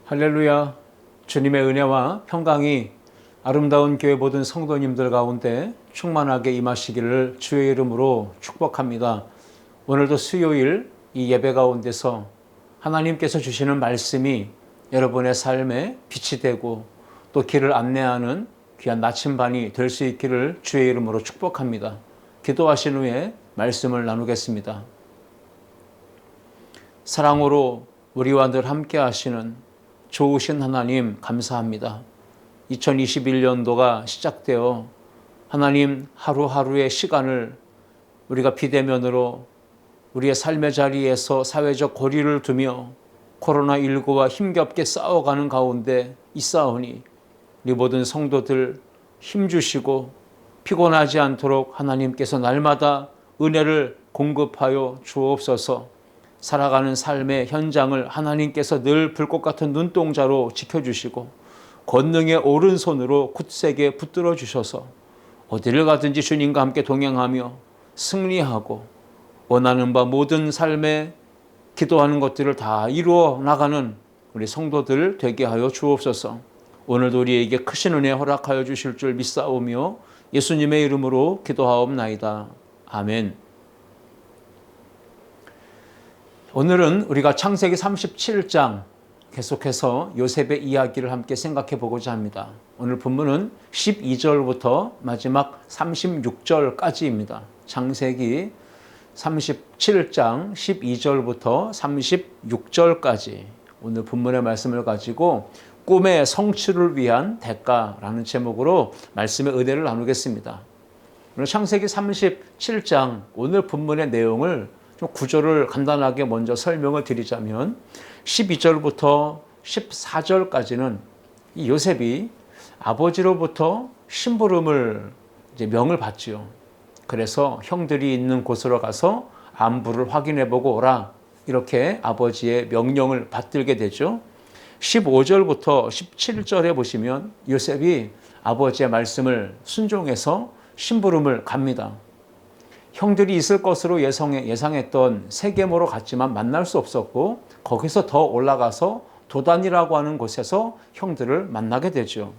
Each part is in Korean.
할렐루야. 주님의 은혜와 평강이 아름다운 교회 모든 성도님들 가운데 충만하게 임하시기를 주의 이름으로 축복합니다. 오늘도 수요일 이 예배 가운데서 하나님께서 주시는 말씀이 여러분의 삶에 빛이 되고 또 길을 안내하는 귀한 나침반이 될 수 있기를 주의 이름으로 축복합니다. 기도하신 후에 말씀을 나누겠습니다. 사랑으로 우리와 늘 함께 하시는 좋으신 하나님 감사합니다. 2021년도가 시작되어 하나님 하루하루의 시간을 우리가 비대면으로 우리의 삶의 자리에서 사회적 거리를 두며 코로나19와 힘겹게 싸워가는 가운데 있사오니 우리 모든 성도들 힘주시고 피곤하지 않도록 하나님께서 날마다 은혜를 공급하여 주옵소서. 살아가는 삶의 현장을 하나님께서 늘 불꽃 같은 눈동자로 지켜주시고 권능의 오른손으로 굳세게 붙들어 주셔서 어디를 가든지 주님과 함께 동행하며 승리하고 원하는 바 모든 삶에 기도하는 것들을 다 이루어 나가는 우리 성도들 되게 하여 주옵소서. 오늘도 우리에게 크신 은혜 허락하여 주실 줄 믿사오며 예수님의 이름으로 기도하옵나이다. 아멘. 오늘은 우리가 창세기 37장 계속해서 요셉의 이야기를 함께 생각해 보고자 합니다. 오늘 본문은 12절부터 마지막 36절까지입니다. 창세기 37장 12절부터 36절까지 오늘 본문의 말씀을 가지고 꿈의 성취를 위한 대가라는 제목으로 말씀의 은혜를 나누겠습니다. 오늘 창세기 37장 오늘 본문의 내용을 좀 구조를 간단하게 먼저 설명을 드리자면 12절부터 14절까지는 이 요셉이 아버지로부터 심부름을 명을 받지요. 그래서 형들이 있는 곳으로 가서 안부를 확인해 보고 오라 이렇게 아버지의 명령을 받들게 되죠. 15절부터 17절에 보시면 요셉이 아버지의 말씀을 순종해서 심부름을 갑니다. 형들이 있을 것으로 예상했던 세겜으로 갔지만 만날 수 없었고 거기서 더 올라가서 도단이라고 하는 곳에서 형들을 만나게 되죠.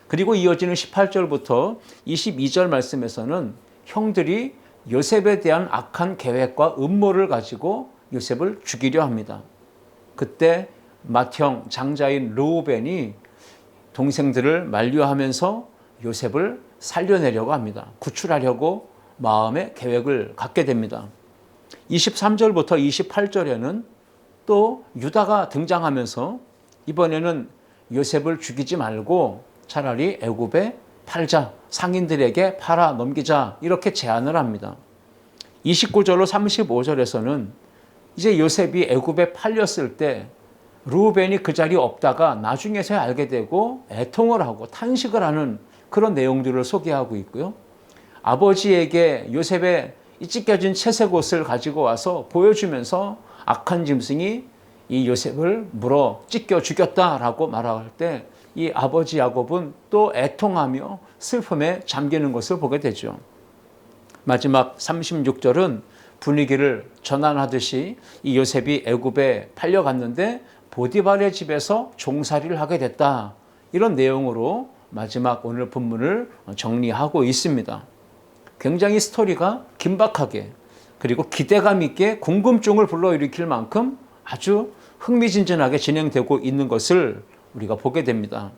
그리고 이어지는 18절부터 22절 말씀에서는 형들이 요셉에 대한 악한 계획과 음모를 가지고 요셉을 죽이려 합니다. 그때 맏형 장자인 르우벤이 동생들을 만류하면서 요셉을 살려내려고 합니다. 구출하려고 마음의 계획을 갖게 됩니다. 23절부터 28절에는 또 유다가 등장하면서 이번에는 요셉을 죽이지 말고 차라리 애굽에 팔자, 상인들에게 팔아 넘기자 이렇게 제안을 합니다. 29절로 35절에서는 이제 요셉이 애굽에 팔렸을 때 르우벤이 그 자리에 없다가 나중에서야 알게 되고 애통을 하고 탄식을 하는 그런 내용들을 소개하고 있고요. 아버지에게 요셉의 찢겨진 채색 옷을 가지고 와서 보여주면서 악한 짐승이 이 요셉을 물어 찢겨 죽였다라고 말할 때 이 아버지 야곱은 또 애통하며 슬픔에 잠기는 것을 보게 되죠. 마지막 36절은 분위기를 전환하듯이 이 요셉이 애굽에 팔려갔는데 보디발의 집에서 종살이를 하게 됐다. 이런 내용으로 마지막 오늘 본문을 정리하고 있습니다. 굉장히 스토리가 긴박하게 그리고 기대감 있게 궁금증을 불러일으킬 만큼 아주 흥미진진하게 진행되고 있는 것을 우리가 보게 됩니다.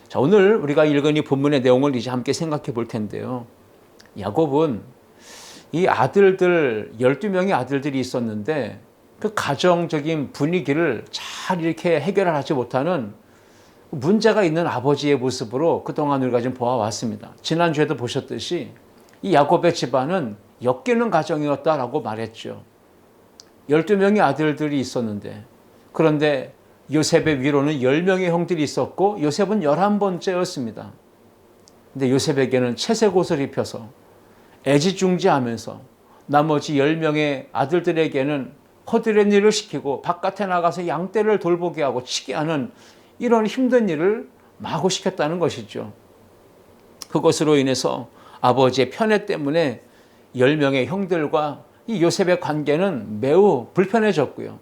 자, 오늘 우리가 읽은 이 본문의 내용을 이제 함께 생각해 볼 텐데요. 야곱은 이 아들들 12명의 아들들이 있었는데 그 가정적인 분위기를 잘 이렇게 해결을 하지 못하는 문제가 있는 아버지의 모습으로 그동안 우리가 좀 보아왔습니다. 지난주에도 보셨듯이 이 야곱의 집안은 엮이는 가정이었다라고 말했죠. 12명의 아들들이 있었는데 그런데 요셉의 위로는 10명의 형들이 있었고 요셉은 11번째였습니다. 근데 요셉에게는 채색 옷을 입혀서 애지중지하면서 나머지 10명의 아들들에게는 허드렛 일을 시키고 바깥에 나가서 양떼를 돌보게 하고 치게 하는 이런 힘든 일을 마구 시켰다는 것이죠. 그것으로 인해서 아버지의 편애 때문에 10명의 형들과 이 요셉의 관계는 매우 불편해졌고요.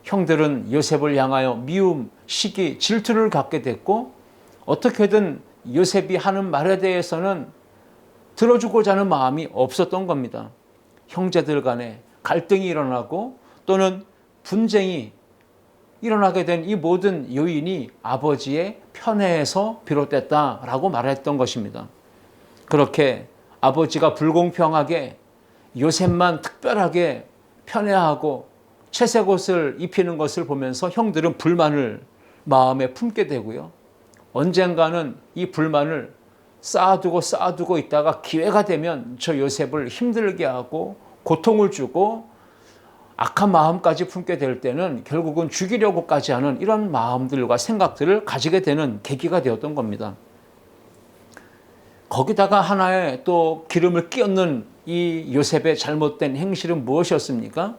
형들은 요셉을 향하여 미움, 시기, 질투를 갖게 됐고 어떻게든 요셉이 하는 말에 대해서는 들어주고자 하는 마음이 없었던 겁니다. 형제들 간에 갈등이 일어나고 또는 분쟁이 일어나게 된 이 모든 요인이 아버지의 편애에서 비롯됐다라고 말했던 것입니다. 그렇게 아버지가 불공평하게 요셉만 특별하게 편애하고 채색 옷을 입히는 것을 보면서 형들은 불만을 마음에 품게 되고요. 언젠가는 이 불만을 쌓아두고 있다가 기회가 되면 저 요셉을 힘들게 하고 고통을 주고 악한 마음까지 품게 될 때는 결국은 죽이려고까지 하는 이런 마음들과 생각들을 가지게 되는 계기가 되었던 겁니다. 거기다가 하나의 또 기름을 끼얹는 이 요셉의 잘못된 행실은 무엇이었습니까?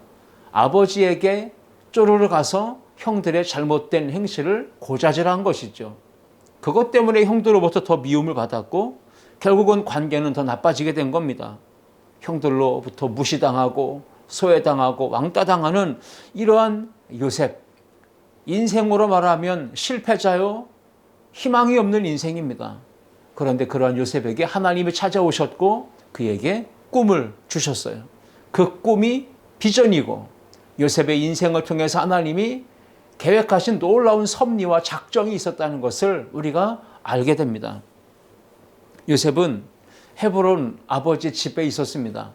아버지에게 쪼르르 가서 형들의 잘못된 행실을 고자질한 것이죠. 그것 때문에 형들로부터 더 미움을 받았고 결국은 관계는 더 나빠지게 된 겁니다. 형들로부터 무시당하고 소외당하고 왕따당하는 이러한 요셉, 인생으로 말하면 실패자요, 희망이 없는 인생입니다. 그런데 그러한 요셉에게 하나님이 찾아오셨고 그에게 꿈을 주셨어요. 그 꿈이 비전이고 요셉의 인생을 통해서 하나님이 계획하신 놀라운 섭리와 작정이 있었다는 것을 우리가 알게 됩니다. 요셉은 헤브론 아버지 집에 있었습니다.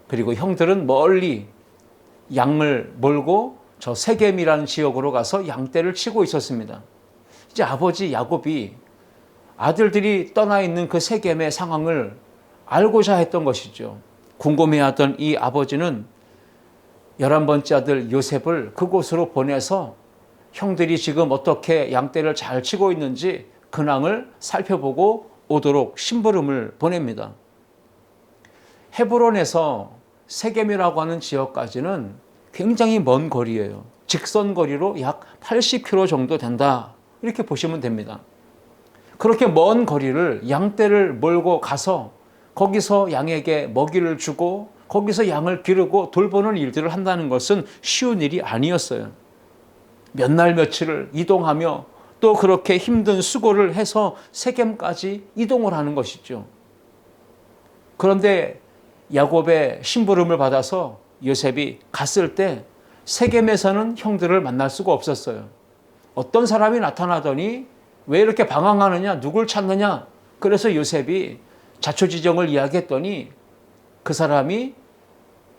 그리고 형들은 멀리 양을 몰고 저 세겜이라는 지역으로 가서 양떼를 치고 있었습니다. 이제 아버지 야곱이 아들들이 떠나 있는 그 세겜의 상황을 알고자 했던 것이죠. 궁금해하던 이 아버지는 11번째 아들 요셉을 그곳으로 보내서 형들이 지금 어떻게 양떼를 잘 치고 있는지 근황을 살펴보고 오도록 심부름을 보냅니다. 헤브론에서 세겜이라고 하는 지역까지는 굉장히 먼 거리예요. 직선 거리로 약 80km 정도 된다. 이렇게 보시면 됩니다. 그렇게 먼 거리를 양떼를 몰고 가서 거기서 양에게 먹이를 주고 거기서 양을 기르고 돌보는 일들을 한다는 것은 쉬운 일이 아니었어요. 몇 날 며칠을 이동하며 또 그렇게 힘든 수고를 해서 세겜까지 이동을 하는 것이죠. 그런데 야곱의 심부름을 받아서 요셉이 갔을 때 세겜에서는 형들을 만날 수가 없었어요. 어떤 사람이 나타나더니 왜 이렇게 방황하느냐, 누굴 찾느냐. 그래서 요셉이 자초지종을 이야기했더니 그 사람이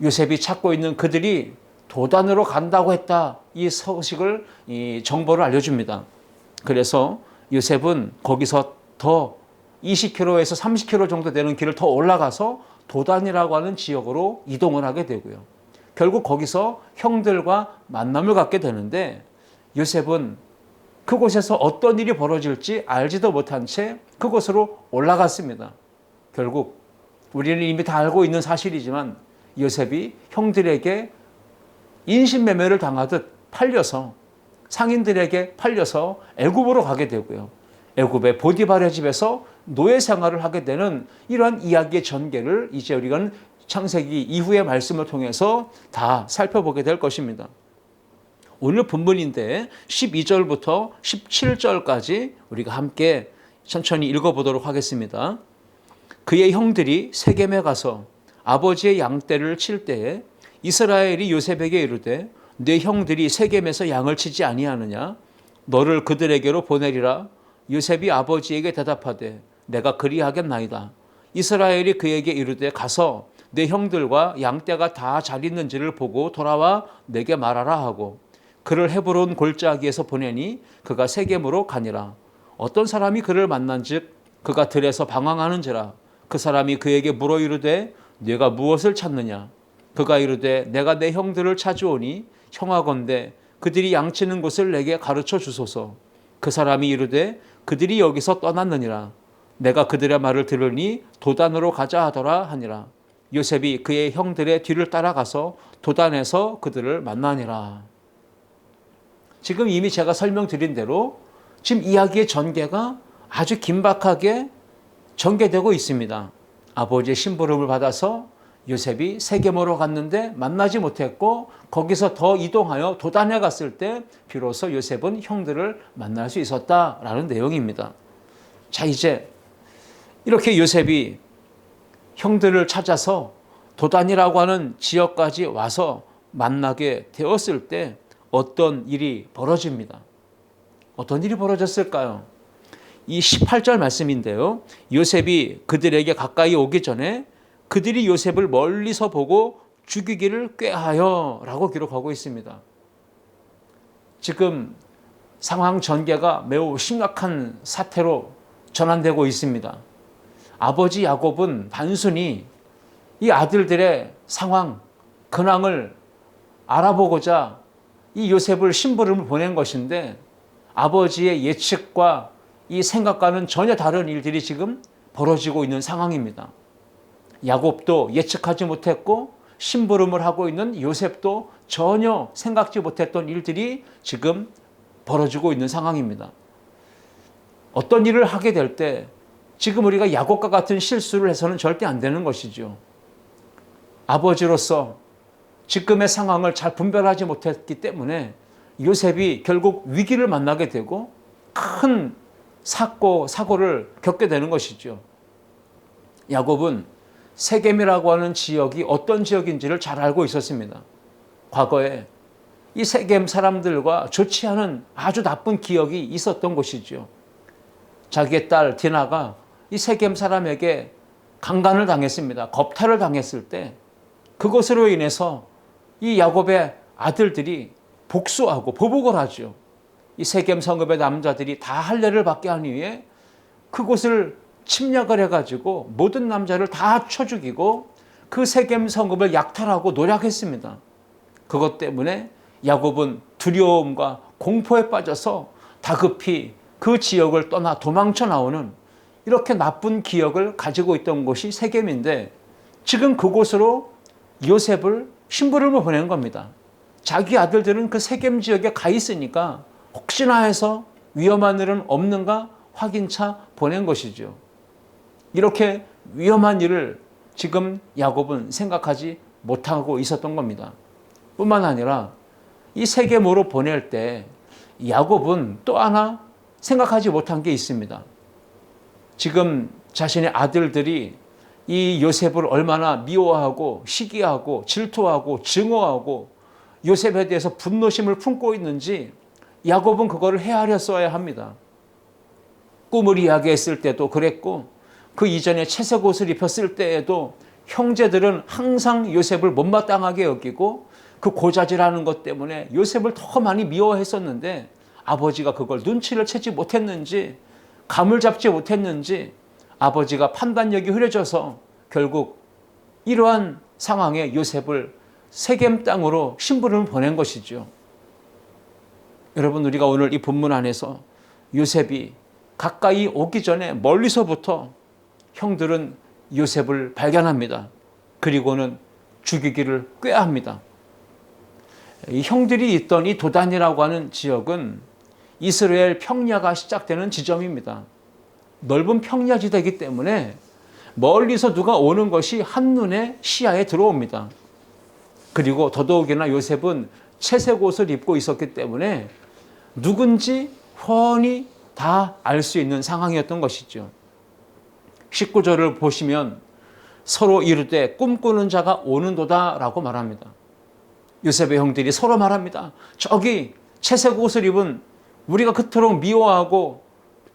요셉이 찾고 있는 그들이 도단으로 간다고 했다. 이 소식을, 이 정보를 알려줍니다. 그래서 요셉은 거기서 더 20km에서 30km 정도 되는 길을 더 올라가서 도단이라고 하는 지역으로 이동을 하게 되고요. 결국 거기서 형들과 만남을 갖게 되는데 요셉은 그곳에서 어떤 일이 벌어질지 알지도 못한 채 그곳으로 올라갔습니다. 결국 우리는 이미 다 알고 있는 사실이지만 요셉이 형들에게 인신매매를 당하듯 팔려서 상인들에게 팔려서 애굽으로 가게 되고요. 애굽의 보디발의 집에서 노예 생활을 하게 되는 이러한 이야기의 전개를 이제 우리가 창세기 이후의 말씀을 통해서 다 살펴보게 될 것입니다. 오늘 본문인데 12절부터 17절까지 우리가 함께 천천히 읽어보도록 하겠습니다. 그의 형들이 세겜에 가서 아버지의 양떼를 칠 때에 이스라엘이 요셉에게 이르되 내 형들이 세겜에서 양을 치지 아니하느냐? 너를 그들에게로 보내리라. 요셉이 아버지에게 대답하되 내가 그리하겠나이다. 이스라엘이 그에게 이르되 가서 내 형들과 양떼가 다 잘 있는지를 보고 돌아와 내게 말하라 하고 그를 헤브론 골짜기에서 보내니 그가 세겜으로 가니라. 어떤 사람이 그를 만난즉 그가 들에서 방황하는지라. 그 사람이 그에게 물어 이르되 네가 무엇을 찾느냐? 그가 이르되 내가 내 형들을 찾으오니 청하건대 그들이 양치는 곳을 내게 가르쳐 주소서. 그 사람이 이르되 그들이 여기서 떠났느니라. 내가 그들의 말을 들으니 도단으로 가자 하더라 하니라. 요셉이 그의 형들의 뒤를 따라가서 도단에서 그들을 만나니라. 지금 이미 제가 설명드린 대로 지금 이야기의 전개가 아주 긴박하게 전개되고 있습니다. 아버지의 심부름을 받아서 요셉이 세겜으로 갔는데 만나지 못했고 거기서 더 이동하여 도단에 갔을 때 비로소 요셉은 형들을 만날 수 있었다라는 내용입니다. 자, 이제 이렇게 요셉이 형들을 찾아서 도단이라고 하는 지역까지 와서 만나게 되었을 때 어떤 일이 벌어집니다. 어떤 일이 벌어졌을까요? 이 18절 말씀인데요. 요셉이 그들에게 가까이 오기 전에 그들이 요셉을 멀리서 보고 죽이기를 꾀하여 라고 기록하고 있습니다. 지금 상황 전개가 매우 심각한 사태로 전환되고 있습니다. 아버지 야곱은 단순히 이 아들들의 상황, 근황을 알아보고자 이 요셉을 심부름을 보낸 것인데 아버지의 예측과 이 생각과는 전혀 다른 일들이 지금 벌어지고 있는 상황입니다. 야곱도 예측하지 못했고 심부름을 하고 있는 요셉도 전혀 생각지 못했던 일들이 지금 벌어지고 있는 상황입니다. 어떤 일을 하게 될 때 지금 우리가 야곱과 같은 실수를 해서는 절대 안 되는 것이죠. 아버지로서 지금의 상황을 잘 분별하지 못했기 때문에 요셉이 결국 위기를 만나게 되고 큰 사고를 겪게 되는 것이죠. 야곱은 세겜이라고 하는 지역이 어떤 지역인지를 잘 알고 있었습니다. 과거에 이 세겜 사람들과 좋지 않은 아주 나쁜 기억이 있었던 곳이죠. 자기의 딸 디나가 이 세겜 사람에게 강간을 당했습니다. 겁탈을 당했을 때 그것으로 인해서 이 야곱의 아들들이 복수하고 보복을 하죠. 이 세겜 성읍의 남자들이 다 할례를 받게 하기 위해 그곳을 침략을 해가지고 모든 남자를 다 쳐 죽이고 그 세겜 성읍을 약탈하고 노략했습니다. 그것 때문에 야곱은 두려움과 공포에 빠져서 다급히 그 지역을 떠나 도망쳐 나오는 이렇게 나쁜 기억을 가지고 있던 곳이 세겜인데 지금 그곳으로 요셉을 심부름을 보낸 겁니다. 자기 아들들은 그 세겜 지역에 가 있으니까 혹시나 해서 위험한 일은 없는가 확인차 보낸 것이죠. 이렇게 위험한 일을 지금 야곱은 생각하지 못하고 있었던 겁니다. 뿐만 아니라 이 세겜으로 보낼 때 야곱은 또 하나 생각하지 못한 게 있습니다. 지금 자신의 아들들이 이 요셉을 얼마나 미워하고 시기하고 질투하고 증오하고 요셉에 대해서 분노심을 품고 있는지 야곱은 그거를 헤아렸어야 합니다. 꿈을 이야기했을 때도 그랬고 그 이전에 채색 옷을 입혔을 때에도 형제들은 항상 요셉을 못마땅하게 여기고 그 고자질하는 것 때문에 요셉을 더 많이 미워했었는데 아버지가 그걸 눈치를 채지 못했는지 감을 잡지 못했는지 아버지가 판단력이 흐려져서 결국 이러한 상황에 요셉을 세겜 땅으로 심부름을 보낸 것이죠. 여러분, 우리가 오늘 이 본문 안에서 요셉이 가까이 오기 전에 멀리서부터 형들은 요셉을 발견합니다. 그리고는 죽이기를 꾀합니다. 이 형들이 있던 이 도단이라고 하는 지역은 이스라엘 평야가 시작되는 지점입니다. 넓은 평야지대이기 때문에 멀리서 누가 오는 것이 한눈에 시야에 들어옵니다. 그리고 더더욱이나 요셉은 채색 옷을 입고 있었기 때문에 누군지 훤히 다 알 수 있는 상황이었던 것이죠. 19절을 보시면 서로 이르되 꿈꾸는 자가 오는도다 라고 말합니다. 요셉의 형들이 서로 말합니다. 저기 채색 옷을 입은 우리가 그토록 미워하고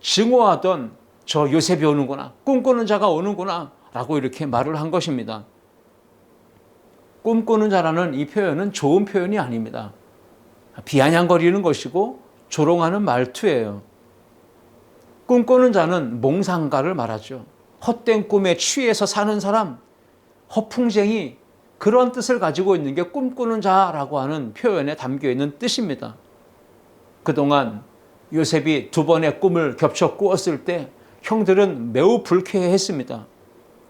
증오하던 저 요셉이 오는구나. 꿈꾸는 자가 오는구나 라고 이렇게 말을 한 것입니다. 꿈꾸는 자라는 이 표현은 좋은 표현이 아닙니다. 비아냥거리는 것이고 조롱하는 말투예요. 꿈꾸는 자는 몽상가를 말하죠. 헛된 꿈에 취해서 사는 사람, 허풍쟁이, 그런 뜻을 가지고 있는 게 꿈꾸는 자라고 하는 표현에 담겨있는 뜻입니다. 그동안 요셉이 두 번의 꿈을 겹쳐 꾸었을 때 형들은 매우 불쾌해했습니다.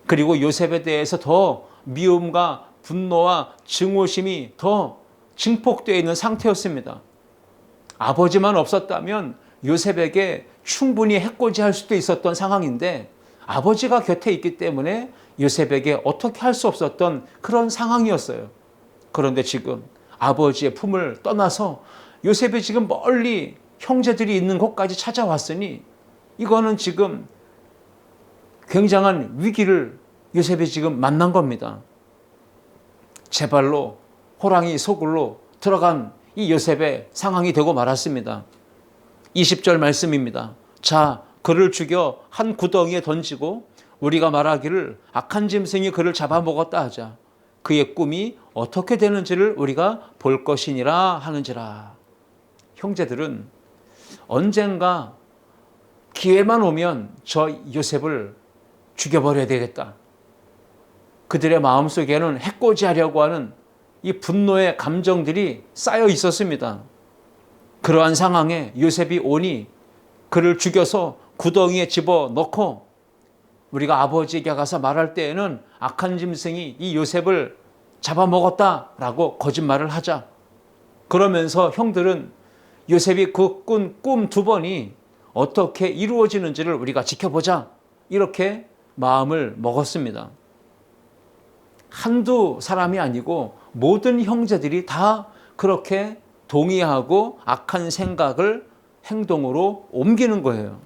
그리고 요셉에 대해서 더 미움과 분노와 증오심이 더 증폭되어 있는 상태였습니다. 아버지만 없었다면 요셉에게 충분히 해코지할 수도 있었던 상황인데 아버지가 곁에 있기 때문에 요셉에게 어떻게 할 수 없었던 그런 상황이었어요. 그런데 지금 아버지의 품을 떠나서 요셉이 지금 멀리 형제들이 있는 곳까지 찾아왔으니 이거는 지금 굉장한 위기를 요셉이 지금 만난 겁니다. 제 발로 호랑이 소굴로 들어간 이 요셉의 상황이 되고 말았습니다. 20절 말씀입니다. 자, 그를 죽여 한 구덩이에 던지고 우리가 말하기를 악한 짐승이 그를 잡아먹었다 하자. 그의 꿈이 어떻게 되는지를 우리가 볼 것이니라 하는지라. 형제들은 언젠가 기회만 오면 저 요셉을 죽여버려야 되겠다. 그들의 마음속에는 해코지하려고 하는 이 분노의 감정들이 쌓여 있었습니다. 그러한 상황에 요셉이 오니 그를 죽여서 구덩이에 집어넣고 우리가 아버지에게 가서 말할 때에는 악한 짐승이 이 요셉을 잡아먹었다라고 거짓말을 하자. 그러면서 형들은 요셉이 그 꾼 꿈 2번이 어떻게 이루어지는지를 우리가 지켜보자. 이렇게 마음을 먹었습니다. 한두 사람이 아니고 모든 형제들이 다 그렇게 동의하고 악한 생각을 행동으로 옮기는 거예요.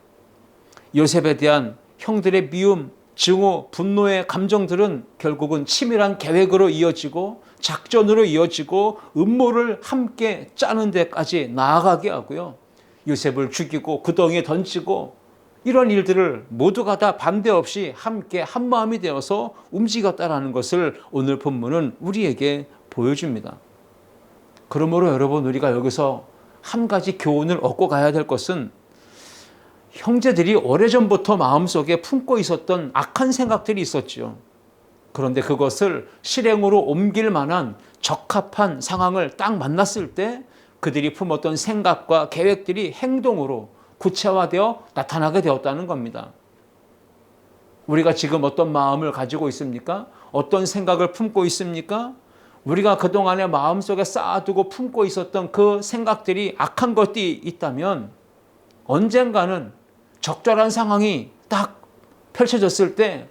요셉에 대한 형들의 미움, 증오, 분노의 감정들은 결국은 치밀한 계획으로 이어지고 작전으로 이어지고 음모를 함께 짜는 데까지 나아가게 하고요. 요셉을 죽이고 구덩이에 던지고 이런 일들을 모두가 다 반대 없이 함께 한마음이 되어서 움직였다라는 것을 오늘 본문은 우리에게 보여줍니다. 그러므로 여러분, 우리가 여기서 한 가지 교훈을 얻고 가야 될 것은 형제들이 오래전부터 마음속에 품고 있었던 악한 생각들이 있었죠. 그런데 그것을 실행으로 옮길 만한 적합한 상황을 딱 만났을 때 그들이 품었던 생각과 계획들이 행동으로 구체화되어 나타나게 되었다는 겁니다. 우리가 지금 어떤 마음을 가지고 있습니까? 어떤 생각을 품고 있습니까? 우리가 그동안에 마음속에 쌓아두고 품고 있었던 그 생각들이 악한 것들이 있다면 언젠가는 적절한 상황이 딱 펼쳐졌을 때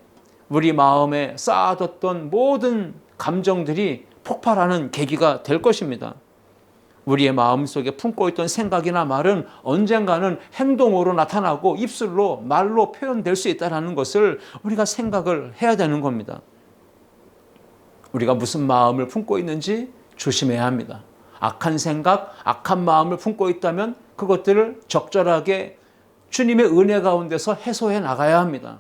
우리 마음에 쌓아뒀던 모든 감정들이 폭발하는 계기가 될 것입니다. 우리의 마음속에 품고 있던 생각이나 말은 언젠가는 행동으로 나타나고 입술로 말로 표현될 수 있다는 것을 우리가 생각을 해야 되는 겁니다. 우리가 무슨 마음을 품고 있는지 조심해야 합니다. 악한 생각, 악한 마음을 품고 있다면 그것들을 적절하게 주님의 은혜 가운데서 해소해 나가야 합니다.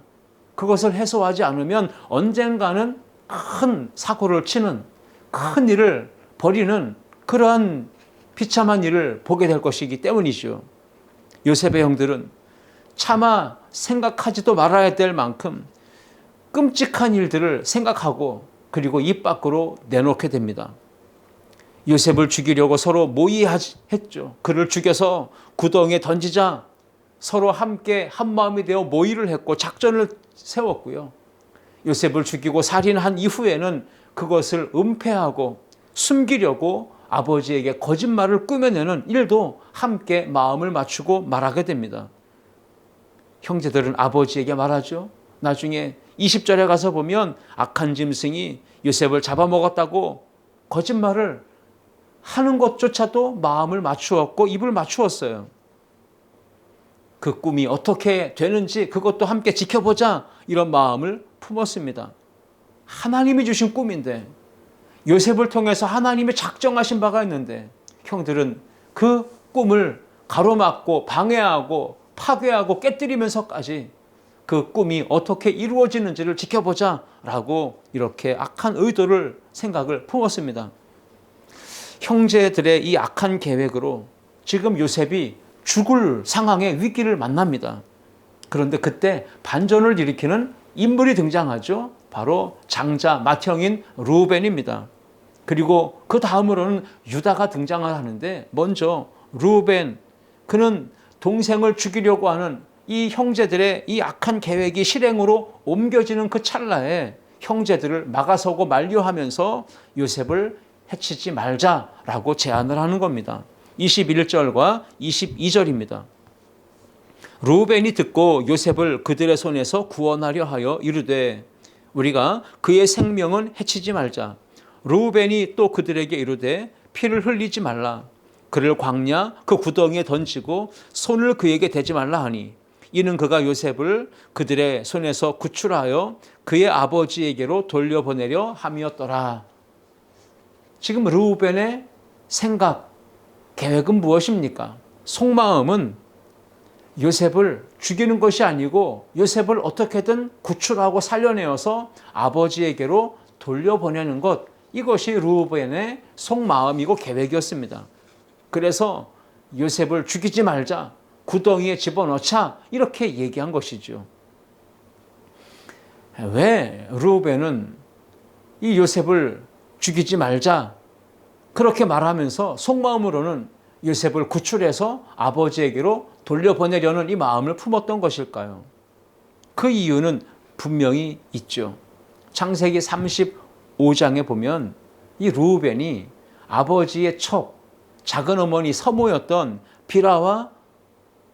그것을 해소하지 않으면 언젠가는 큰 사고를 치는, 큰 일을 벌이는 그러한 비참한 일을 보게 될 것이기 때문이죠. 요셉의 형들은 차마 생각하지도 말아야 될 만큼 끔찍한 일들을 생각하고 그리고 입 밖으로 내놓게 됩니다. 요셉을 죽이려고 서로 모의했죠. 그를 죽여서 구덩이에 던지자 서로 함께 한마음이 되어 모의를 했고 작전을 세웠고요. 요셉을 죽이고 살인한 이후에는 그것을 은폐하고 숨기려고 아버지에게 거짓말을 꾸며내는 일도 함께 마음을 맞추고 말하게 됩니다. 형제들은 아버지에게 말하죠. 나중에 20절에 가서 보면 악한 짐승이 요셉을 잡아먹었다고 거짓말을 하는 것조차도 마음을 맞추었고 입을 맞추었어요. 그 꿈이 어떻게 되는지 그것도 함께 지켜보자 이런 마음을 품었습니다. 하나님이 주신 꿈인데 요셉을 통해서 하나님이 작정하신 바가 있는데 형들은 그 꿈을 가로막고 방해하고 파괴하고 깨뜨리면서까지 그 꿈이 어떻게 이루어지는지를 지켜보자라고 이렇게 악한 의도를 생각을 품었습니다. 형제들의 이 악한 계획으로 지금 요셉이 죽을 상황의 위기를 만납니다. 그런데 그때 반전을 일으키는 인물이 등장하죠. 바로 장자 맏형인 르우벤입니다. 그리고 그 다음으로는 유다가 등장을 하는데 먼저 르우벤, 그는 동생을 죽이려고 하는 이 형제들의 이 악한 계획이 실행으로 옮겨지는 그 찰나에 형제들을 막아서고 만류하면서 요셉을 해치지 말자라고 제안을 하는 겁니다. 21절과 22절입니다. 르우벤이 듣고 요셉을 그들의 손에서 구원하려 하여 이르되 우리가 그의 생명은 해치지 말자. 르우벤이 또 그들에게 이르되 피를 흘리지 말라. 그를 광야 그 구덩이에 던지고 손을 그에게 대지 말라 하니 이는 그가 요셉을 그들의 손에서 구출하여 그의 아버지에게로 돌려보내려 함이었더라. 지금 르우벤의 생각, 계획은 무엇입니까? 속마음은 요셉을 죽이는 것이 아니고 요셉을 어떻게든 구출하고 살려내어서 아버지에게로 돌려보내는 것, 이것이 르우벤의 속마음이고 계획이었습니다. 그래서 요셉을 죽이지 말자, 구덩이에 집어넣자, 이렇게 얘기한 것이죠. 왜 르우벤은 이 요셉을 죽이지 말자 그렇게 말하면서 속마음으로는 요셉을 구출해서 아버지에게로 돌려보내려는 이 마음을 품었던 것일까요? 그 이유는 분명히 있죠. 창세기 35장에 보면 이 르우벤이 아버지의 척, 작은 어머니 서모였던 비라와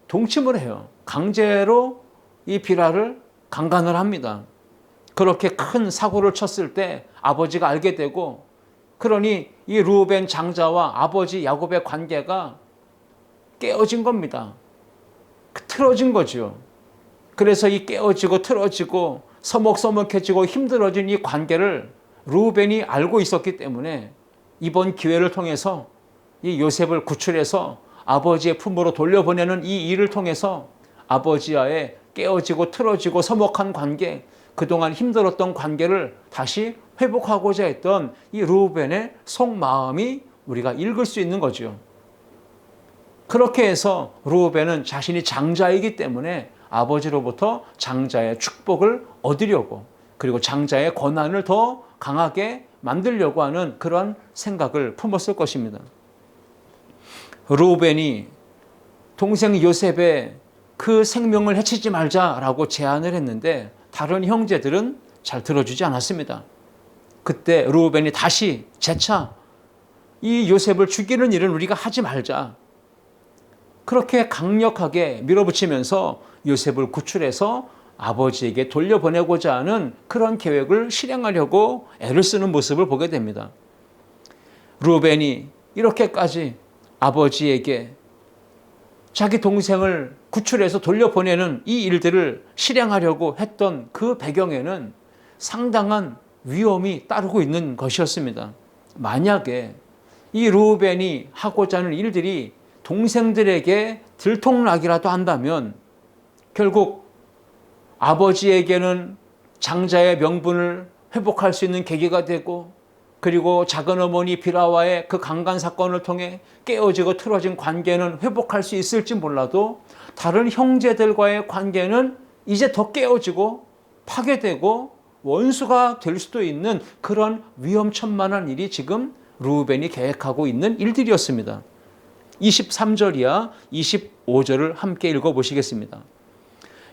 동침을 해요. 강제로 이 비라를 강간을 합니다. 그렇게 큰 사고를 쳤을 때 아버지가 알게 되고, 그러니 이 르우벤 장자와 아버지 야곱의 관계가 깨어진 겁니다. 틀어진 거죠. 그래서 이 깨어지고 틀어지고 서먹서먹해지고 힘들어진 이 관계를 르우벤이 알고 있었기 때문에 이번 기회를 통해서 이 요셉을 구출해서 아버지의 품으로 돌려보내는 이 일을 통해서 아버지와의 깨어지고 틀어지고 서먹한 관계, 그동안 힘들었던 관계를 다시 회복하고자 했던 이 르우벤의 속마음이 우리가 읽을 수 있는 거죠. 그렇게 해서 르우벤은 자신이 장자이기 때문에 아버지로부터 장자의 축복을 얻으려고, 그리고 장자의 권한을 더 강하게 만들려고 하는 그런 생각을 품었을 것입니다. 르우벤이 동생 요셉의 그 생명을 해치지 말자라고 제안을 했는데 다른 형제들은 잘 들어주지 않았습니다. 그때 르우벤이 다시 재차 이 요셉을 죽이는 일은 우리가 하지 말자, 그렇게 강력하게 밀어붙이면서 요셉을 구출해서 아버지에게 돌려보내고자 하는 그런 계획을 실행하려고 애를 쓰는 모습을 보게 됩니다. 르우벤이 이렇게까지 아버지에게 자기 동생을 구출해서 돌려보내는 이 일들을 실행하려고 했던 그 배경에는 상당한 위험이 따르고 있는 것이었습니다. 만약에 이 르우벤이 하고자 하는 일들이 동생들에게 들통나기라도 한다면 결국 아버지에게는 장자의 명분을 회복할 수 있는 계기가 되고, 그리고 작은 어머니 비라와의 그 강간 사건을 통해 깨어지고 틀어진 관계는 회복할 수 있을지 몰라도 다른 형제들과의 관계는 이제 더 깨어지고 파괴되고 원수가 될 수도 있는 그런 위험천만한 일이 지금 르우벤이 계획하고 있는 일들이었습니다. 23절 이하 25절을 함께 읽어보시겠습니다.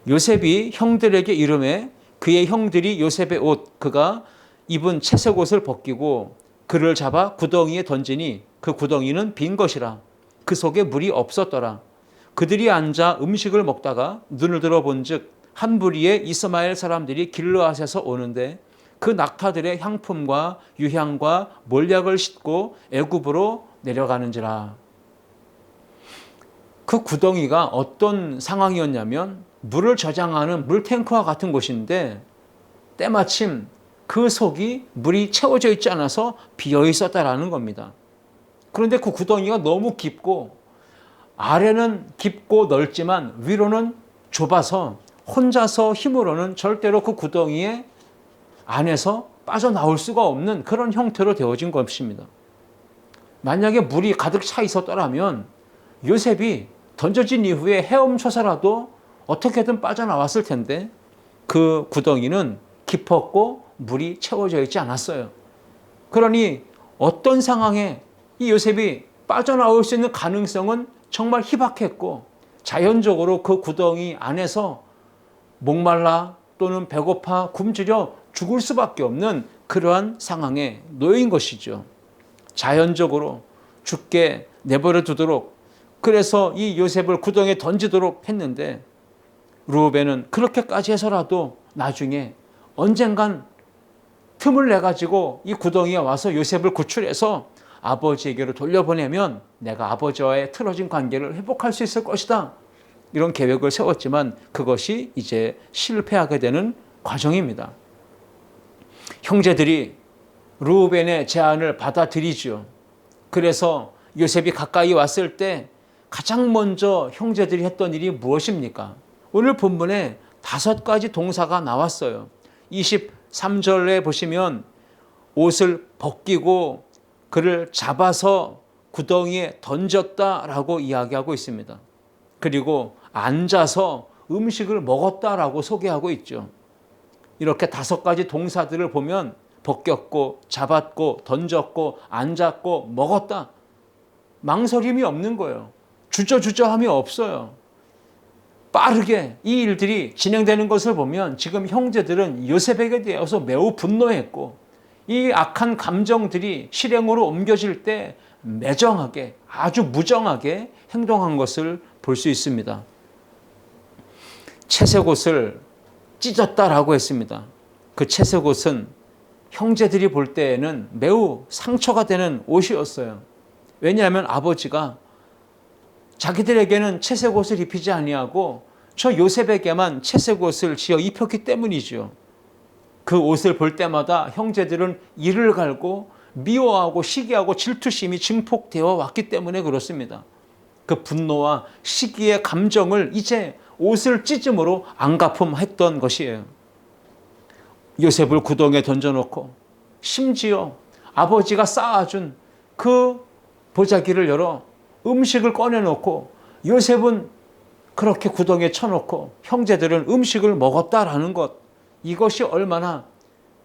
요셉이 형들에게 이르매 그의 형들이 요셉의 옷, 그가 입은 채색 옷을 벗기고 그를 잡아 구덩이에 던지니 그 구덩이는 빈 것이라. 그 속에 물이 없었더라. 그들이 앉아 음식을 먹다가 눈을 들어본즉 한 무리의 이스마엘 사람들이 길르앗에서 오는데 그 낙타들의 향품과 유향과 몰약을 싣고 애굽으로 내려가는지라. 그 구덩이가 어떤 상황이었냐면 물을 저장하는 물탱크와 같은 곳인데 때마침 그 속이 물이 채워져 있지 않아서 비어 있었다라는 겁니다. 그런데 그 구덩이가 너무 깊고 아래는 깊고 넓지만 위로는 좁아서 혼자서 힘으로는 절대로 그 구덩이에 안에서 빠져나올 수가 없는 그런 형태로 되어진 것입니다. 만약에 물이 가득 차 있었더라면 요셉이 던져진 이후에 헤엄쳐서라도 어떻게든 빠져나왔을 텐데 그 구덩이는 깊었고 물이 채워져 있지 않았어요. 그러니 어떤 상황에 이 요셉이 빠져나올 수 있는 가능성은 정말 희박했고 자연적으로 그 구덩이 안에서 목말라 또는 배고파 굶주려 죽을 수밖에 없는 그러한 상황에 놓인 것이죠. 자연적으로 죽게 내버려 두도록, 그래서 이 요셉을 구덩이에 던지도록 했는데 르우벤은 그렇게까지 해서라도 나중에 언젠간 틈을 내 가지고 이 구덩이에 와서 요셉을 구출해서 아버지에게로 돌려보내면 내가 아버지와의 틀어진 관계를 회복할 수 있을 것이다. 이런 계획을 세웠지만 그것이 이제 실패하게 되는 과정입니다. 형제들이 르우벤의 제안을 받아들이죠. 그래서 요셉이 가까이 왔을 때 가장 먼저 형제들이 했던 일이 무엇입니까? 오늘 본문에 5가지 동사가 나왔어요. 23절에 보시면 옷을 벗기고 그를 잡아서 구덩이에 던졌다라고 이야기하고 있습니다. 그리고 앉아서 음식을 먹었다라고 소개하고 있죠. 이렇게 5가지 동사들을 보면 벗겼고 잡았고 던졌고 앉았고 먹었다. 망설임이 없는 거예요. 주저주저함이 없어요. 빠르게 이 일들이 진행되는 것을 보면 지금 형제들은 요셉에게 대해서 매우 분노했고 이 악한 감정들이 실행으로 옮겨질 때 매정하게 아주 무정하게 행동한 것을 볼 수 있습니다. 채색옷을 찢었다라고 했습니다. 그 채색옷은 형제들이 볼 때에는 매우 상처가 되는 옷이었어요. 왜냐하면 아버지가 자기들에게는 채색옷을 입히지 아니하고 저 요셉에게만 채색옷을 지어 입혔기 때문이죠. 그 옷을 볼 때마다 형제들은 이를 갈고 미워하고 시기하고 질투심이 증폭되어 왔기 때문에 그렇습니다. 그 분노와 시기의 감정을 이제 옷을 찢음으로 안갚음했던 것이에요. 요셉을 구덩이에 던져놓고 심지어 아버지가 쌓아준 그 보자기를 열어 음식을 꺼내놓고 요셉은 그렇게 구덩이에 쳐놓고 형제들은 음식을 먹었다라는 것, 이것이 얼마나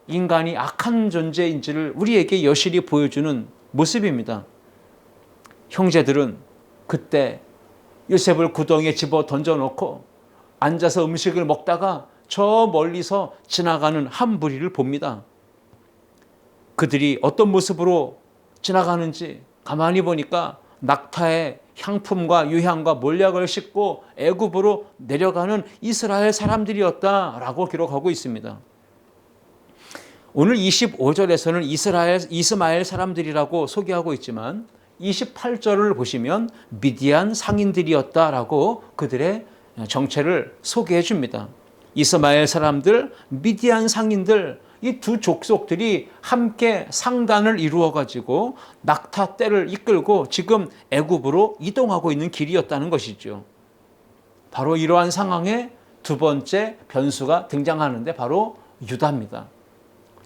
인간이 악한 존재인지를 우리에게 여실히 보여주는 모습입니다. 형제들은 그때 요셉을 구덩이에 집어 던져놓고 앉아서 음식을 먹다가 저 멀리서 지나가는 한 무리를 봅니다. 그들이 어떤 모습으로 지나가는지 가만히 보니까 낙타의 향품과 유향과 몰약을 싣고 애굽으로 내려가는 이스라엘 사람들이었다라고 기록하고 있습니다. 오늘 25절에서는 이스마엘 사람들이라고 소개하고 있지만 28절을 보시면 미디안 상인들이었다라고 그들의 정체를 소개해 줍니다. 이스마엘 사람들, 미디안 상인들, 이 두 족속들이 함께 상단을 이루어 가지고 낙타 떼를 이끌고 지금 애굽으로 이동하고 있는 길이었다는 것이죠. 바로 이러한 상황에 두 번째 변수가 등장하는데 바로 유다입니다.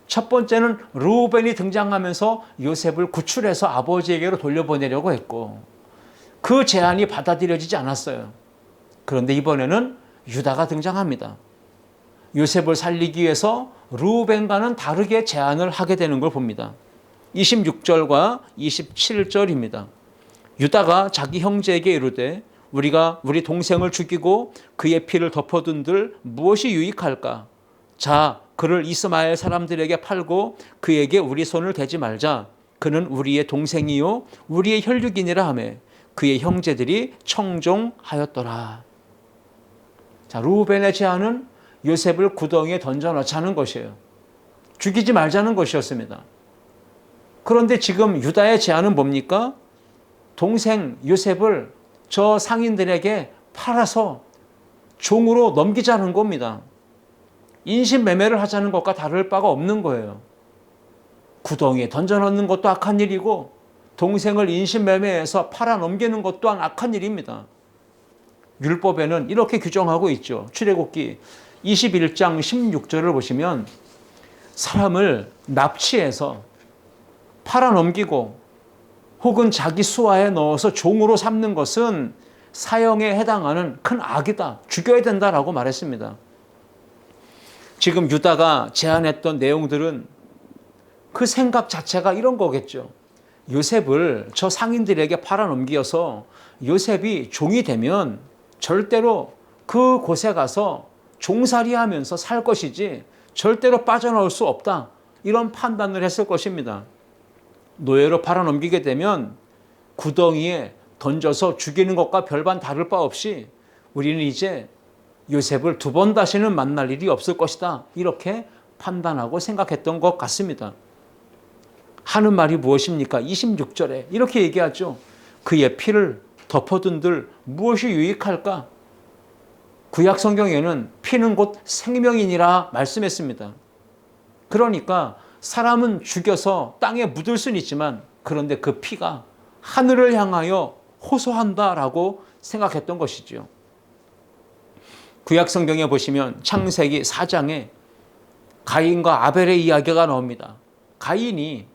첫 번째는 르우벤이 등장하면서 요셉을 구출해서 아버지에게로 돌려보내려고 했고 그 제안이 받아들여지지 않았어요. 그런데 이번에는 유다가 등장합니다. 요셉을 살리기 위해서 르우벤과는 다르게 제안을 하게 되는 걸 봅니다. 26절과 27절입니다. 유다가 자기 형제에게 이르되 우리가 우리 동생을 죽이고 그의 피를 덮어둔들 무엇이 유익할까? 자, 그를 이스마엘 사람들에게 팔고 그에게 우리 손을 대지 말자. 그는 우리의 동생이요 우리의 혈육이니라 하매 그의 형제들이 청종하였더라. 자, 르우벤의 제안은 요셉을 구덩이에 던져넣자는 것이에요. 죽이지 말자는 것이었습니다. 그런데 지금 유다의 제안은 뭡니까? 동생 요셉을 저 상인들에게 팔아서 종으로 넘기자는 겁니다. 인신매매를 하자는 것과 다를 바가 없는 거예요. 구덩이에 던져넣는 것도 악한 일이고 동생을 인신매매해서 팔아 넘기는 것 또한 악한 일입니다. 율법에는 이렇게 규정하고 있죠. 출애굽기 21장 16절을 보시면 사람을 납치해서 팔아 넘기고 혹은 자기 수하에 넣어서 종으로 삼는 것은 사형에 해당하는 큰 악이다. 죽여야 된다라고 말했습니다. 지금 유다가 제안했던 내용들은 그 생각 자체가 이런 거겠죠. 요셉을 저 상인들에게 팔아 넘겨서 요셉이 종이 되면 절대로 그 곳에 가서 종살이하면서 살 것이지 절대로 빠져나올 수 없다. 이런 판단을 했을 것입니다. 노예로 팔아 넘기게 되면 구덩이에 던져서 죽이는 것과 별반 다를 바 없이 우리는 이제 요셉을 두 번 다시는 만날 일이 없을 것이다. 이렇게 판단하고 생각했던 것 같습니다. 하는 말이 무엇입니까? 26절에 이렇게 얘기하죠. 그의 피를 덮어둔들 무엇이 유익할까? 구약 성경에는 피는 곧 생명이니라 말씀했습니다. 그러니까 사람은 죽여서 땅에 묻을 수는 있지만 그런데 그 피가 하늘을 향하여 호소한다라고 생각했던 것이죠. 구약 성경에 보시면 창세기 4장에 가인과 아벨의 이야기가 나옵니다. 가인이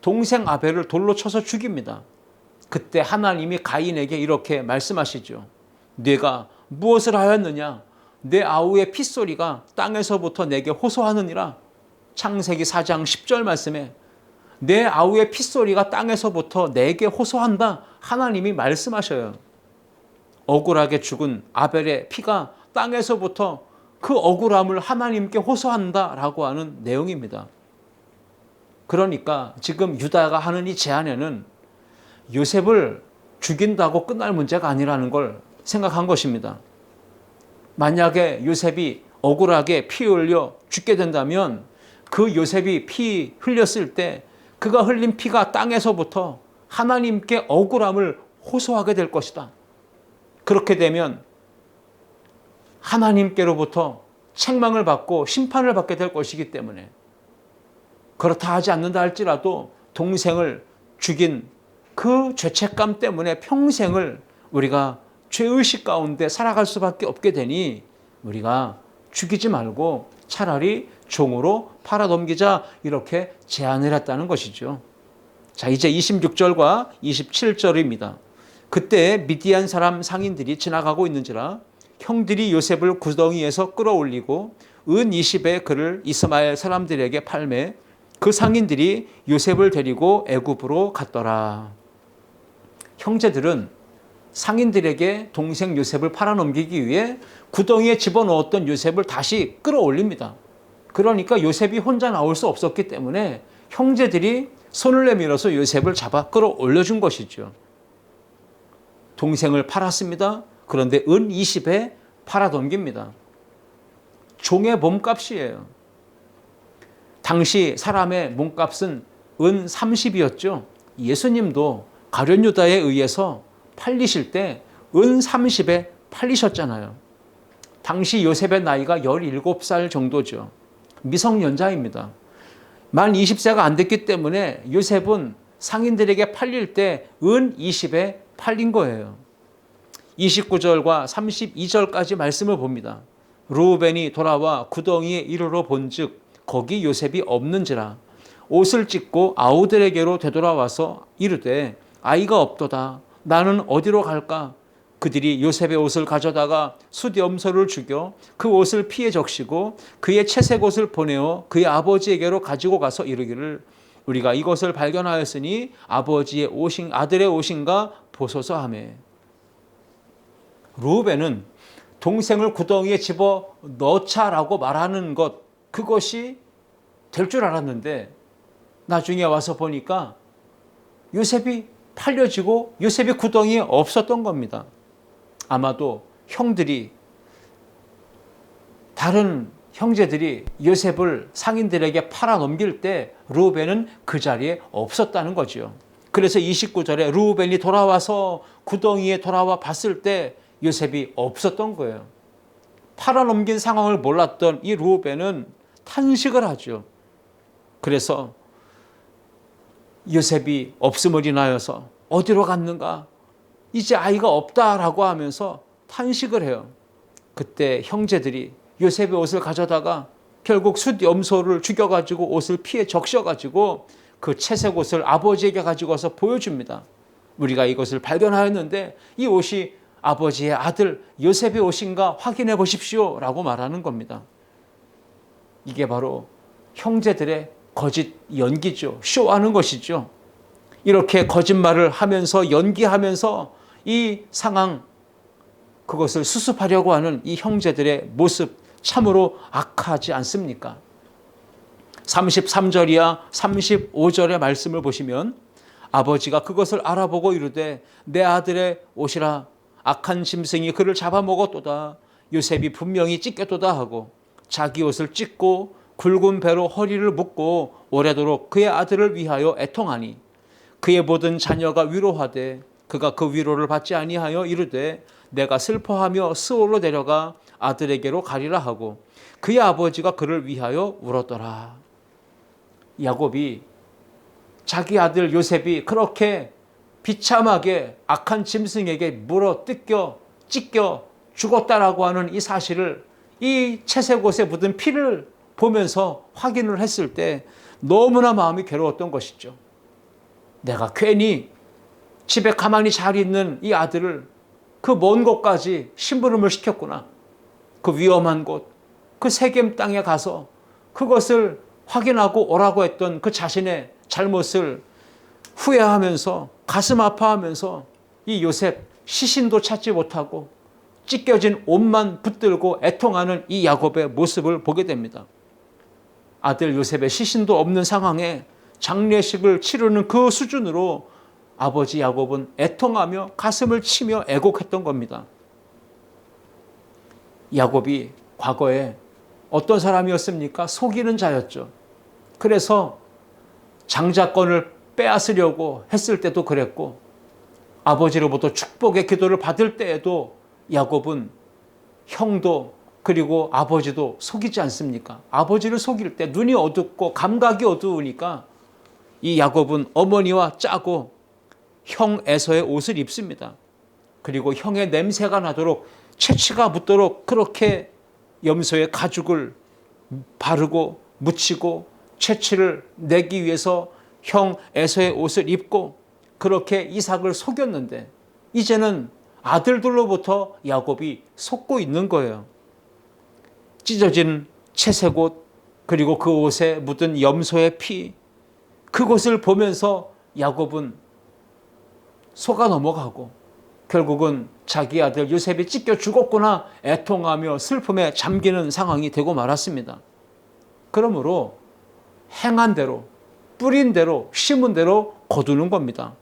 동생 아벨을 돌로 쳐서 죽입니다. 그때 하나님이 가인에게 이렇게 말씀하시죠. 네가 무엇을 하였느냐? 내 아우의 핏소리가 땅에서부터 내게 호소하느니라. 창세기 4장 10절 말씀에 내 아우의 핏소리가 땅에서부터 내게 호소한다. 하나님이 말씀하셔요. 억울하게 죽은 아벨의 피가 땅에서부터 그 억울함을 하나님께 호소한다라고 하는 내용입니다. 그러니까 지금 유다가 하는 이 제안에는 요셉을 죽인다고 끝날 문제가 아니라는 걸 생각한 것입니다. 만약에 요셉이 억울하게 피 흘려 죽게 된다면 그 요셉이 피 흘렸을 때 그가 흘린 피가 땅에서부터 하나님께 억울함을 호소하게 될 것이다. 그렇게 되면 하나님께로부터 책망을 받고 심판을 받게 될 것이기 때문에 그렇다 하지 않는다 할지라도 동생을 죽인 그 죄책감 때문에 평생을 우리가 죄의식 가운데 살아갈 수밖에 없게 되니 우리가 죽이지 말고 차라리 종으로 팔아넘기자 이렇게 제안을 했다는 것이죠. 자, 이제 26절과 27절입니다. 그때 미디안 사람 상인들이 지나가고 있는지라 형들이 요셉을 구덩이에서 끌어올리고 은 20에 그를 이스마엘 사람들에게 팔매 그 상인들이 요셉을 데리고 애굽으로 갔더라. 형제들은 상인들에게 동생 요셉을 팔아넘기기 위해 구덩이에 집어넣었던 요셉을 다시 끌어올립니다. 그러니까 요셉이 혼자 나올 수 없었기 때문에 형제들이 손을 내밀어서 요셉을 잡아 끌어올려준 것이죠. 동생을 팔았습니다. 그런데 은 20에 팔아넘깁니다. 종의 몸값이에요. 당시 사람의 몸값은 은 30이었죠. 예수님도 가룟유다에 의해서 팔리실 때 은 30에 팔리셨잖아요. 당시 요셉의 나이가 17살 정도죠. 미성년자입니다. 만 20세가 안 됐기 때문에 요셉은 상인들에게 팔릴 때 은 20에 팔린 거예요. 29절과 32절까지 말씀을 봅니다. 르우벤이 돌아와 구덩이에 이르러 본즉 거기 요셉이 없는지라 옷을 찢고 아우들에게로 되돌아와서 이르되 아이가 없도다. 나는 어디로 갈까? 그들이 요셉의 옷을 가져다가 숫염소를 죽여 그 옷을 피에 적시고 그의 채색 옷을 보내어 그의 아버지에게로 가지고 가서 이르기를 우리가 이것을 발견하였으니 아버지의 옷인 아들의 옷인가 보소서 하매. 르우벤은 동생을 구덩이에 집어 넣자라고 말하는 것 그것이 될 줄 알았는데 나중에 와서 보니까 요셉이 팔려지고 요셉이 구덩이에 없었던 겁니다. 아마도 형들이 다른 형제들이 요셉을 상인들에게 팔아넘길 때 르우벤은 그 자리에 없었다는 거죠. 그래서 29절에 르우벤이 돌아와서 구덩이에 돌아와 봤을 때 요셉이 없었던 거예요. 팔아넘긴 상황을 몰랐던 이 르우벤은 탄식을 하죠. 그래서 요셉이 없음을 인하여서 어디로 갔는가? 이제 아이가 없다라고 하면서 탄식을 해요. 그때 형제들이 요셉의 옷을 가져다가 결국 숫염소를 죽여가지고 옷을 피에 적셔가지고 그 채색 옷을 아버지에게 가지고 와서 보여줍니다. 우리가 이것을 발견하였는데 이 옷이 아버지의 아들 요셉의 옷인가 확인해 보십시오 라고 말하는 겁니다. 이게 바로 형제들의 거짓 연기죠. 쇼하는 것이죠. 이렇게 거짓말을 하면서 연기하면서 이 상황 그것을 수습하려고 하는 이 형제들의 모습 참으로 악하지 않습니까? 33절이야 35절의 말씀을 보시면 아버지가 그것을 알아보고 이르되 내 아들의 옷이라 악한 짐승이 그를 잡아먹었도다. 요셉이 분명히 찢겼도다 하고 자기 옷을 찢고 굵은 배로 허리를 묶고 오래도록 그의 아들을 위하여 애통하니 그의 모든 자녀가 위로하되 그가 그 위로를 받지 아니하여 이르되 내가 슬퍼하며 스올로 내려가 아들에게로 가리라 하고 그의 아버지가 그를 위하여 울었더라. 야곱이 자기 아들 요셉이 그렇게 비참하게 악한 짐승에게 물어 뜯겨 찢겨 죽었다라고 하는 이 사실을 이 채색옷에 묻은 피를 보면서 확인을 했을 때 너무나 마음이 괴로웠던 것이죠. 내가 괜히 집에 가만히 잘 있는 이 아들을 그 먼 곳까지 심부름을 시켰구나. 그 위험한 곳, 그 세겜 땅에 가서 그것을 확인하고 오라고 했던 그 자신의 잘못을 후회하면서 가슴 아파하면서 이 요셉 시신도 찾지 못하고 찢겨진 옷만 붙들고 애통하는 이 야곱의 모습을 보게 됩니다. 아들 요셉의 시신도 없는 상황에 장례식을 치르는 그 수준으로 아버지 야곱은 애통하며 가슴을 치며 애곡했던 겁니다. 야곱이 과거에 어떤 사람이었습니까? 속이는 자였죠. 그래서 장자권을 빼앗으려고 했을 때도 그랬고 아버지로부터 축복의 기도를 받을 때에도 야곱은 형도 그리고 아버지도 속이지 않습니까? 아버지를 속일 때 눈이 어둡고 감각이 어두우니까 이 야곱은 어머니와 짜고 형 에서의 옷을 입습니다. 그리고 형의 냄새가 나도록 채취가 묻도록 그렇게 염소의 가죽을 바르고 묻히고 채취를 내기 위해서 형 에서의 옷을 입고 그렇게 이삭을 속였는데 이제는 아들들로부터 야곱이 속고 있는 거예요. 찢어진 채색옷 그리고 그 옷에 묻은 염소의 피 그것을 보면서 야곱은 속아 넘어가고 결국은 자기 아들 요셉이 찢겨 죽었구나 애통하며 슬픔에 잠기는 상황이 되고 말았습니다. 그러므로 행한 대로 뿌린 대로 심은 대로 거두는 겁니다.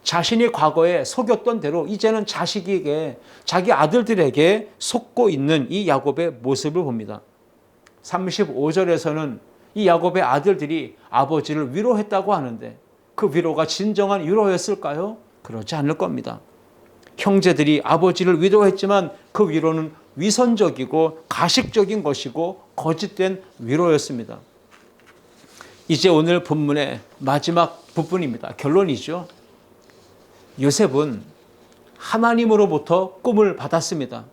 자신이 과거에 속였던 대로 이제는 자식에게 자기 아들들에게 속고 있는 이 야곱의 모습을 봅니다. 35절에서는 이 야곱의 아들들이 아버지를 위로했다고 하는데 그 위로가 진정한 위로였을까요? 그렇지 않을 겁니다. 형제들이 아버지를 위로했지만 그 위로는 위선적이고 가식적인 것이고 거짓된 위로였습니다. 이제 오늘 본문의 마지막 부분입니다. 결론이죠. 요셉은 하나님으로부터 꿈을 받았습니다.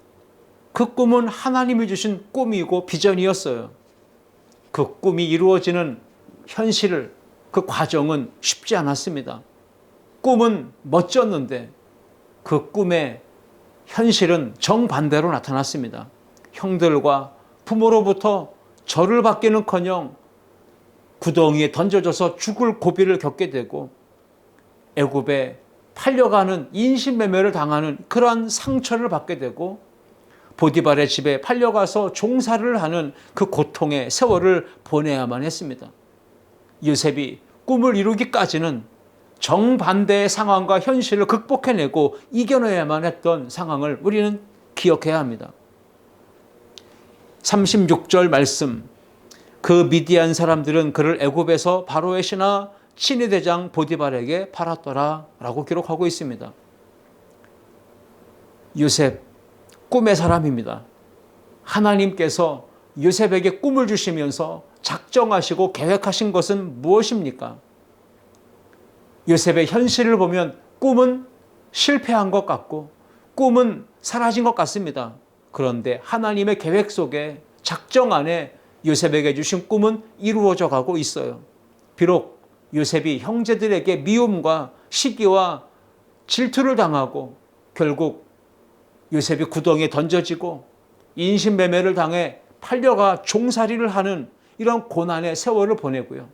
그 꿈은 하나님이 주신 꿈이고 비전이었어요. 그 꿈이 이루어지는 현실을 그 과정은 쉽지 않았습니다. 꿈은 멋졌는데 그 꿈의 현실은 정반대로 나타났습니다. 형들과 부모로부터 절을 받기는커녕 구덩이에 던져져서 죽을 고비를 겪게 되고 애굽에 팔려가는 인신매매를 당하는 그러한 상처를 받게 되고 보디발의 집에 팔려가서 종살을 하는 그 고통의 세월을 보내야만 했습니다. 요셉이 꿈을 이루기까지는 정반대의 상황과 현실을 극복해내고 이겨내야만 했던 상황을 우리는 기억해야 합니다. 36절 말씀, 그 미디안 사람들은 그를 애굽에서 바로의 신하 친위대장 보디발에게 팔았더라 라고 기록하고 있습니다. 요셉, 꿈의 사람입니다. 하나님께서 요셉에게 꿈을 주시면서 작정하시고 계획하신 것은 무엇입니까? 요셉의 현실을 보면 꿈은 실패한 것 같고 꿈은 사라진 것 같습니다. 그런데 하나님의 계획 속에 작정 안에 요셉에게 주신 꿈은 이루어져 가고 있어요. 비록 요셉이 형제들에게 미움과 시기와 질투를 당하고 결국 요셉이 구덩이에 던져지고 인신매매를 당해 팔려가 종살이를 하는 이런 고난의 세월을 보내고요.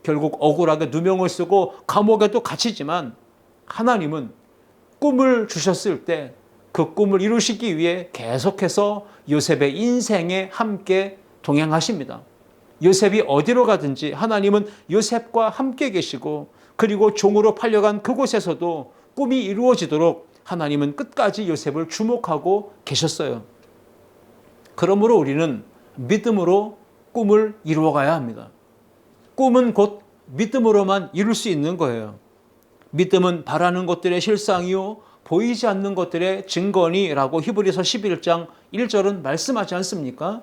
결국 억울하게 누명을 쓰고 감옥에도 갇히지만 하나님은 꿈을 주셨을 때 그 꿈을 이루시기 위해 계속해서 요셉의 인생에 함께 동행하십니다. 요셉이 어디로 가든지 하나님은 요셉과 함께 계시고 그리고 종으로 팔려간 그곳에서도 꿈이 이루어지도록 하나님은 끝까지 요셉을 주목하고 계셨어요. 그러므로 우리는 믿음으로 꿈을 이루어가야 합니다. 꿈은 곧 믿음으로만 이룰 수 있는 거예요. 믿음은 바라는 것들의 실상이요 보이지 않는 것들의 증거니라고 히브리서 11장 1절은 말씀하지 않습니까?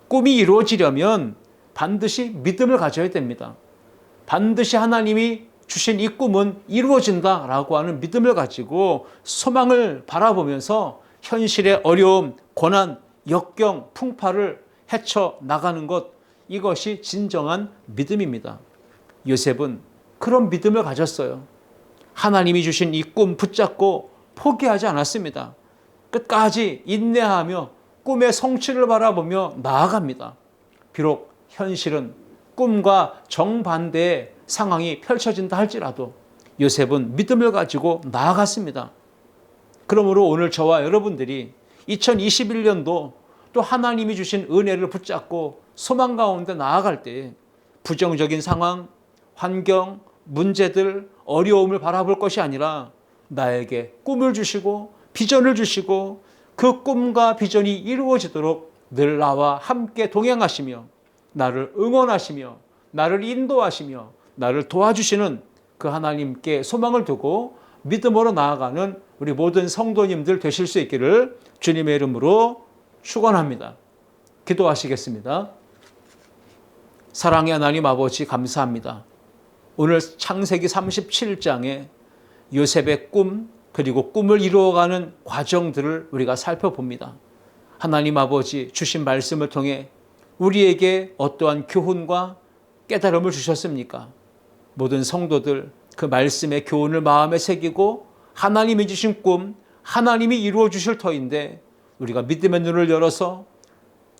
꿈이 이루어지려면 반드시 믿음을 가져야 됩니다. 반드시 하나님이 주신 이 꿈은 이루어진다라고 하는 믿음을 가지고 소망을 바라보면서 현실의 어려움, 고난, 역경, 풍파를 헤쳐나가는 것, 이것이 진정한 믿음입니다. 요셉은 그런 믿음을 가졌어요. 하나님이 주신 이 꿈 붙잡고 포기하지 않았습니다. 끝까지 인내하며 꿈의 성취를 바라보며 나아갑니다. 비록 현실은 꿈과 정반대의 상황이 펼쳐진다 할지라도 요셉은 믿음을 가지고 나아갔습니다. 그러므로 오늘 저와 여러분들이 2021년도 또 하나님이 주신 은혜를 붙잡고 소망 가운데 나아갈 때 부정적인 상황, 환경, 문제들, 어려움을 바라볼 것이 아니라 나에게 꿈을 주시고 비전을 주시고 그 꿈과 비전이 이루어지도록 늘 나와 함께 동행하시며 나를 응원하시며 나를 인도하시며 나를 도와주시는 그 하나님께 소망을 두고 믿음으로 나아가는 우리 모든 성도님들 되실 수 있기를 주님의 이름으로 축원합니다. 기도하시겠습니다. 사랑의 하나님 아버지 감사합니다. 오늘 창세기 37장에 요셉의 꿈 그리고 꿈을 이루어가는 과정들을 우리가 살펴봅니다. 하나님 아버지 주신 말씀을 통해 우리에게 어떠한 교훈과 깨달음을 주셨습니까? 모든 성도들 그 말씀의 교훈을 마음에 새기고 하나님이 주신 꿈, 하나님이 이루어 주실 터인데 우리가 믿음의 눈을 열어서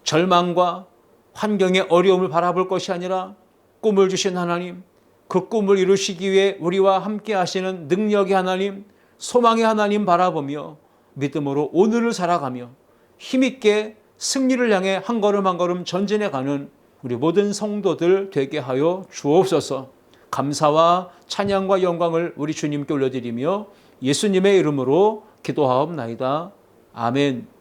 절망과 환경의 어려움을 바라볼 것이 아니라 꿈을 주신 하나님, 그 꿈을 이루시기 위해 우리와 함께 하시는 능력의 하나님, 소망의 하나님 바라보며 믿음으로 오늘을 살아가며 힘있게 승리를 향해 한 걸음 한 걸음 전진해가는 우리 모든 성도들 되게 하여 주옵소서. 감사와 찬양과 영광을 우리 주님께 올려드리며 예수님의 이름으로 기도하옵나이다. 아멘.